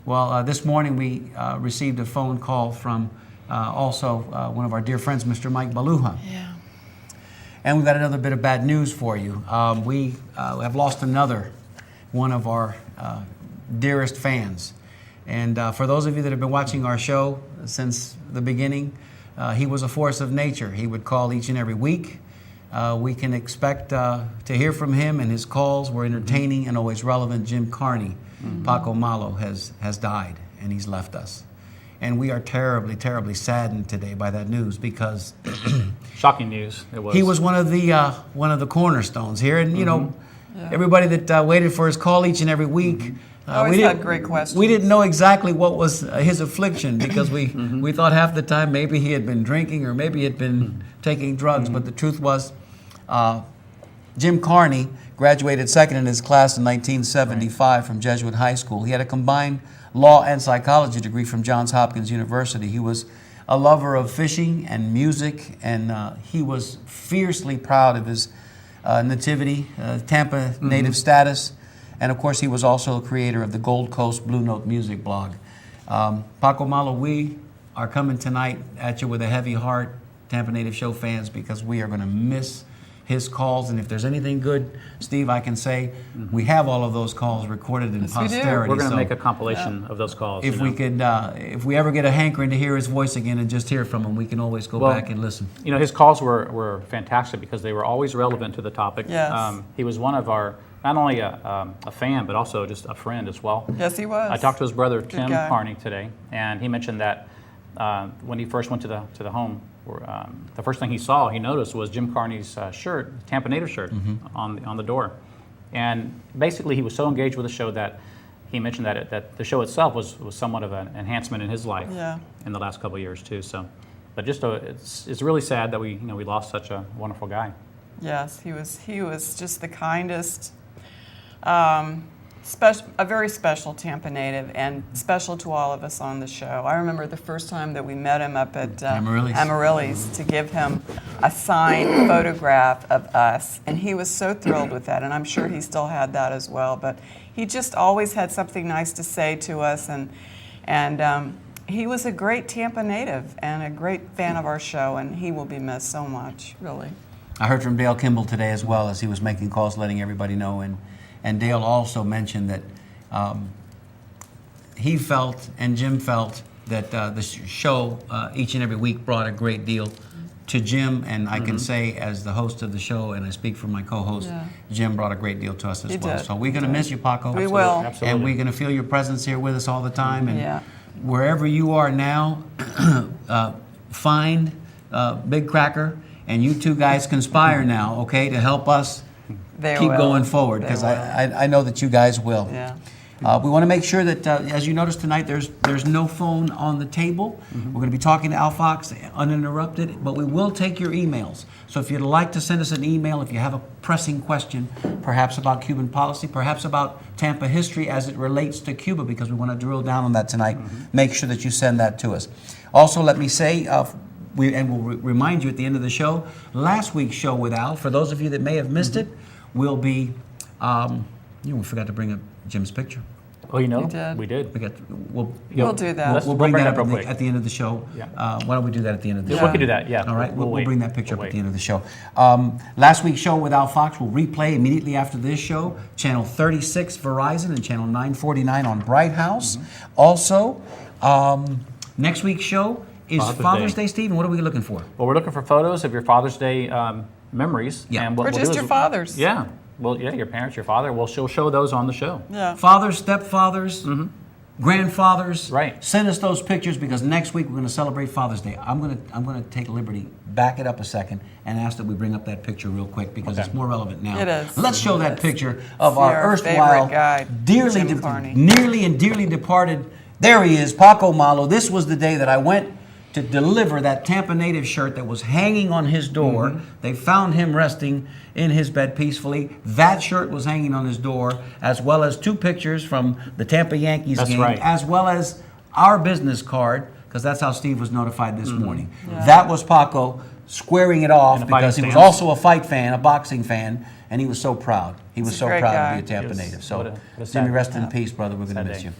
Well, this morning we received a phone call from also one of our dear friends, Mr. Mike Baluha. Yeah. And we've got another bit of bad news for you. We have lost another one of our dearest fans. And for those of you that have been watching our show since the beginning, he was a force of nature. He would call each and every week. We can expect to hear from him, and his calls were entertaining and always relevant. Jim Kearney, Paco Malo, has died, and he's left us. And we are terribly, terribly saddened today by that news because shocking news. It was. He was one of the cornerstones here, and you know, everybody that waited for his call each and every week. Always had great questions. We didn't know exactly what was his affliction because we thought half the time maybe he had been drinking or maybe he had been taking drugs. But the truth was, Jim Kearney graduated second in his class in 1975 from Jesuit High School. He had a combined law and psychology degree from Johns Hopkins University. He was a lover of fishing and music, and he was fiercely proud of his nativity, Tampa native status. And of course, he was also a creator of the Gold Coast Blue Note music blog. Paco Malo, we are coming tonight at you with a heavy heart, Tampa Native Show fans, because we are going to miss his calls. And if there's anything good, Steve, I can say we have all of those calls recorded in posterity. We're going to make a compilation of those calls. If we could, if we ever get a hankering to hear his voice again and just hear from him, we can always go back and listen. You know, his calls were fantastic because they were always relevant to the topic. Yes. He was one of our, not only a fan, but also just a friend as well. Yes, he was. I talked to his brother, Tim guy. Kearney, today, and he mentioned that when he first went to the home, the first thing he noticed was Jim Kearney's shirt, Tampa Native shirt, on the door. And basically, he was so engaged with the show that he mentioned that the show itself was somewhat of an enhancement in his life in the last couple of years too. So, but just it's really sad that we lost such a wonderful guy. Yes, he was just the kindest. A very special Tampa native and special to all of us on the show. I remember the first time that we met him up at Amaryllis to give him a signed photograph of us, and he was so thrilled with that, and I'm sure he still had that as well. But he just always had something nice to say to us, and he was a great Tampa native and a great fan of our show, and he will be missed so much, really. I heard from Dale Kimball today as well as he was making calls letting everybody know, and Dale also mentioned that he felt and Jim felt that the show each and every week brought a great deal to Jim, and I can say as the host of the show, and I speak for my co-host, Jim brought a great deal to us as well. Did. So we're going to miss you, Paco. We will. Absolutely. And we're going to feel your presence here with us all the time. And wherever you are now, find Big Cracker, and you two guys conspire now, okay, to help us keep going forward, because I know that you guys will. Yeah. We want to make sure that, as you notice tonight, there's no phone on the table. We're going to be talking to Al Fox uninterrupted, but we will take your emails. So if you'd like to send us an email, if you have a pressing question, perhaps about Cuban policy, perhaps about Tampa history as it relates to Cuba, because we want to drill down on that tonight, make sure that you send that to us. Also, let me say, we'll remind you at the end of the show, last week's show with Al, for those of you that may have missed it, will be, we forgot to bring up Jim's picture. Oh, you know? We did. We did. We'll do that. We'll bring that up real quick at the end of the show. Yeah. Why don't we do that at the end of the show? We can do that, yeah. All right, we'll bring that picture up We'll at the end of the show. Last week's show with Al Fox will replay immediately after this show, channel 36 Verizon and channel 949 on Bright House. Also, next week's show is Father's Day, Steve, and what are we looking for? Well, we're looking for photos of your Father's Day memories. Yeah. And what Or we'll just do your is, fathers. Yeah. Well, yeah, your parents, your father. She'll show those on the show. Yeah. Fathers, stepfathers, grandfathers. Right. Send us those pictures, because next week we're going to celebrate Father's Day. I'm going to take liberty, back it up a second, and ask that we bring up that picture real quick, because it's more relevant now. It is. Let's show that picture of See our our erstwhile, favorite guy, Jim Kearney. nearly and dearly departed. There he is, Paco Malo. This was the day that I went to deliver that Tampa Native shirt that was hanging on his door. They found him resting in his bed peacefully. That shirt was hanging on his door, as well as 2 pictures from the Tampa Yankees game, as well as our business card, because that's how Steve was notified this morning. That was Paco squaring it off, because he was also a fight fan, a boxing fan, and he was so proud. He was so proud to be a Tampa native. So, Jimmy, rest in peace, brother. We're going to miss you.